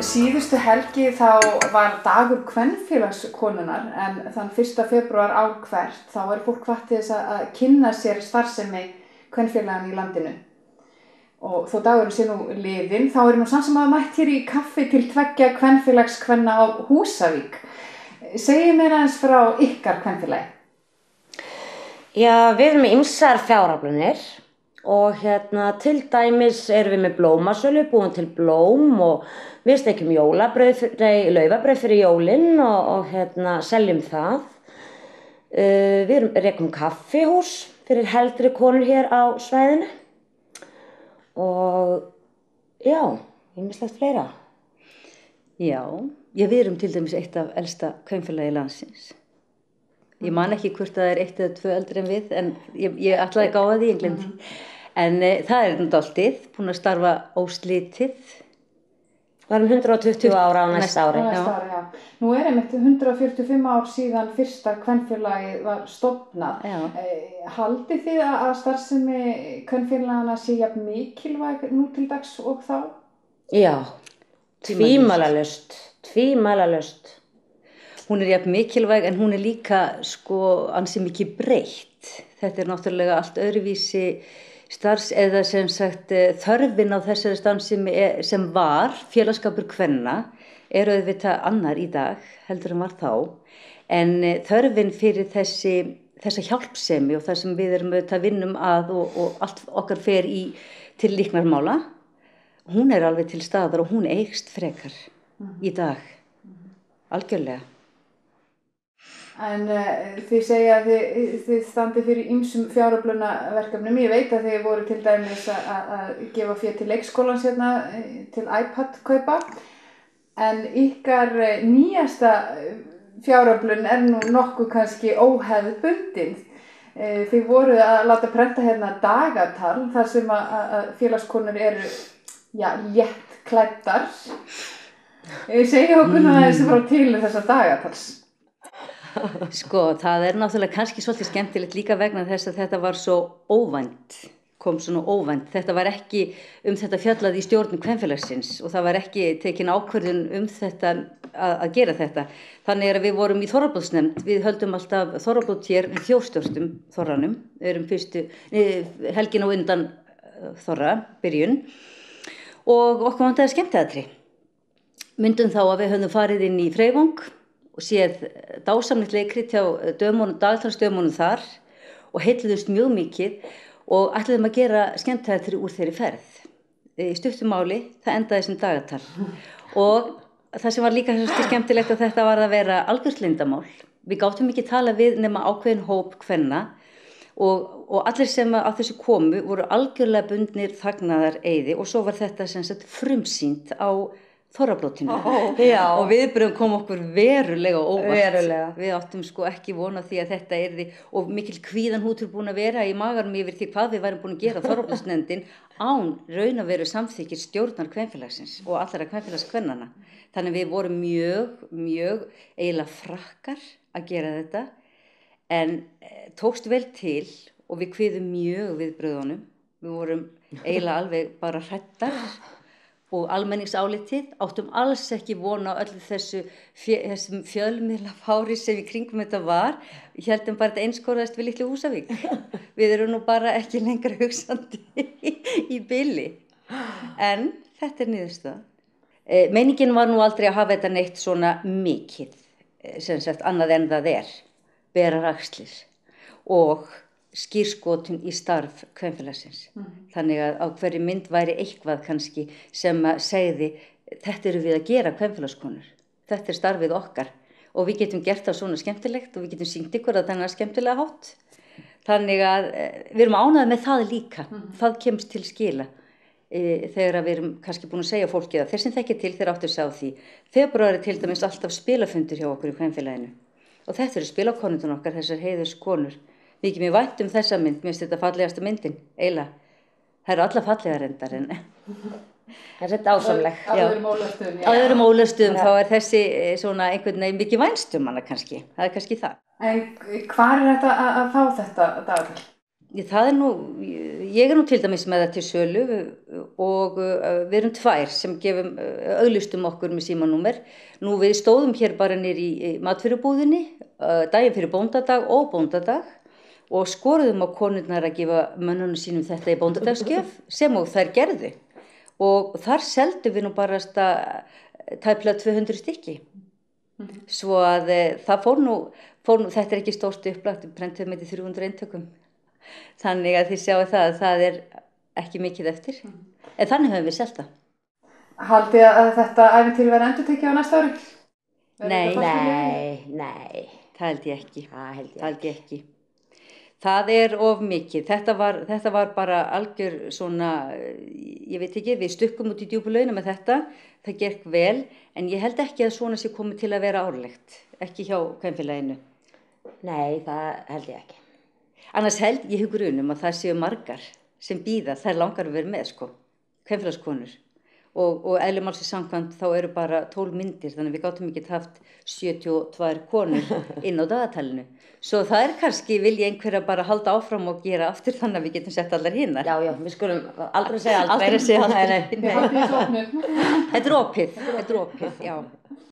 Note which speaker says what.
Speaker 1: síðustu helgi þá var dagur kvenfélagskonunnar en þann 1. febrúar ár hvert þá fólk hvatt til þess að kynna sér starfsemi kvenfélaganna í landinu. Og þó dagurinn sé nú liðinn, þá nú samt sem að mætt hér í kaffi til 2 kvenfélagskvenna á Húsavík. Segið mér aðeins frá ykkar kvenfélagi.
Speaker 2: Já, við erum með ýmsar fjáraflanir og til dæmis erum við með blómasölu, búin til blóm og við steikjum laufabrauð fyrir jólin og seljum það. Við rekum kaffihús fyrir heldri konur hér á svæðinu og já, ýmislegt fleira.
Speaker 3: Já, við erum til dæmis eitt af elsta kvenfélagi landsins. Ég man ekki hvort það 1 eða 2 eldri en við, en ég ætlaði að gáða því, ég glemdi. En það dálítið, búin að starfa óslitið.
Speaker 2: Varum 120 ára á næsta ári.
Speaker 1: Já. Nú einmitt 145 ár síðan fyrsta kvenfélagið var stofnað. Haldið þið að starfsemi kvenfélaganna sé jafn mikilvæg nú til dags og þá?
Speaker 2: Já, tvímælalaust.
Speaker 3: Hún jafn mikilvæg en hún líka ansi mikið breytt. Þetta náttúrulega allt öðruvísi eða sem sagt þörfin á þessari starfsemi sem var félagsskapur kvenna auðvitað annar í dag heldur en var þá. En þörfin fyrir þessa hjálpsemi og það sem við erum auðvitað vinnum að og allt okkar fer til líknarmála, hún alveg til staðar og hún eykst frekar í dag. Algjörlega.
Speaker 1: En þið segja að þið standið fyrir ýmsum fjáröflunarverkefnum. Ég veit að þið voru til dæmis að gefa fé til leikskólans til iPad-kaupa. En ykkar nýjasta fjáröflun nú nokkuð kannski óhefðbundin. Þið voruð að láta prenta dagatal þar sem að félagskonur eru létt klæddar. Segja okkur aðeins frá til þessa dagatals.
Speaker 3: Það náttúrulega kannski svolítið skemmtilegt líka vegna þess að þetta var svo óvænt, kom svona óvænt. Þetta var ekki þetta fjallað í stjórn kvenfélagsins og það var ekki tekin ákvörðun þetta að gera þetta. Þannig að við vorum í þorrablótsnefnd, við höldum alltaf þorrablót hér við þjóðstjórstum þorranum, við erum fyrstu helgin og undan þorra, byrjun og okkur vantaði skemmtiatriði. Myndum þá að við höfum farið inn í Freyvang og séð dásamlegt leikrit hjá dagatalsdömunum þar og heilluðust mjög mikið og ætluðum að gera skemmtiatriði úr þeirri ferð. Í stuttu máli, það endaði sem dagatal. Og það sem var líka skemmtilegt að þetta var að vera algjört leyndarmál. Við gátum ekki tala við nema ákveðin hóp kvenna og allir sem á þessu komu voru algjörlega bundnir þagnaðareyði og svo var þetta sem sagt frumsýnt á þorrablótinu og viðbrögðin kom okkur verulega óvart. Við áttum ekki vona því að þetta yrði og mikil kvíðanhútur búin að vera í maganum yfir því hvað við værum búin að gera þorrablótsnefndin án raun að veru samþykkir stjórnar kvenfélagsins og allra kvenfélagskvennanna. Þannig við vorum mjög eiginlega frakkar að gera þetta en tókst vel til og við kviðum mjög viðbrögðunum. Við vorum eiginlega alveg bara hræddar og almenningsálitið áttum alls ekki vona á öllu þessum fjölmiðlafári sem í kringum þetta var. Við héldum bara þetta einskoraðist við litlu Húsavík. Við erum nú bara ekki lengra hugsandi í bili. En þetta niðurstaða. Meiningin var nú aldrei að hafa þetta neitt svona mikið, sem sagt annað en það berar axlir og skírskotun í starf kvenfélagsins. Þannig að á hverri mynd væri eitthvað kannski sem segði þetta erum við að gera kvenfélagskonur. Þetta starfið okkar og við getum gert það svona skemmtilegt og við getum sýnt ykkur að þennan skemmtilega hátt. Þannig að við erum ánægðir með það líka. Það kemst til skila þegar við erum kannski búin að segja fólki að þeir sem þekkja til þeir áttu að sjá því. Febrúar til dæmis alltaf spilafundur hjá okkur í kvenfélaginu og þetta eru spilakonurnar okkar, þessar heiðurskonur. Mikið mér vænt þessa mynd, mér finnst þetta fallegasta myndin, eiginlega. Það eru alla fallegar reyndar en
Speaker 2: Þetta dásamleg.
Speaker 1: Á öðrum ólöstuðum.
Speaker 3: Á öðrum ólöstuðum þá þessi svona einhvern veginn mikið vænstum hana kannski. Það kannski það.
Speaker 1: En hvar þetta að fá þetta dagatal?
Speaker 3: Það nú, ég nú til dæmis með það til sölu og við erum 2 sem gefum, auglýstum okkur með símanúmer. Nú við stóðum hér bara niður í matvörubúðinni, daginn fyrir bóndadag og bóndadag og skoruðum á konurnar að gefa mönnunum sínum þetta í bóndadagsgjöf sem og þær gerðu. Og þar seldum við nú bara tæplega 200 stykki. Svo að það fór nú, þetta ekki stórt upplagt, prentuðum með 300 eintökum. Þannig að þið sjáu það ekki mikið eftir. En þannig höfum við selt það.
Speaker 1: Haldið að þetta ævintýri verði endurtekið á næsta ári?
Speaker 2: Nei.
Speaker 3: Það held ég ekki.
Speaker 2: Það held ég ekki.
Speaker 3: Það of mikið. Þetta var bara algjör svona, ég veit ekki, við stukkum út í djúpu launa með þetta. Það gekk vel, en ég held ekki að svona sé komið til að vera árlegt. Ekki hjá kvenfélaginu.
Speaker 2: Nei, það held ég ekki.
Speaker 3: Annars held ég grunum að það séu margar sem bíða, þær langar að vera með, sko. Kvenfélagskonur. Og eðli málsins samkvæmt þá eru bara 12 myndir, þannig að við gátum ekki haft 72 konur inn á dagatalinu. Svo það kannski vilja einhverja bara halda áfram og gera aftur þannig að við getum sett allar hinnar.
Speaker 2: Já, við skulum aldrei segja aldrei.
Speaker 3: Aldrei segja aldrei.
Speaker 1: Nei.
Speaker 3: Þetta opið, já.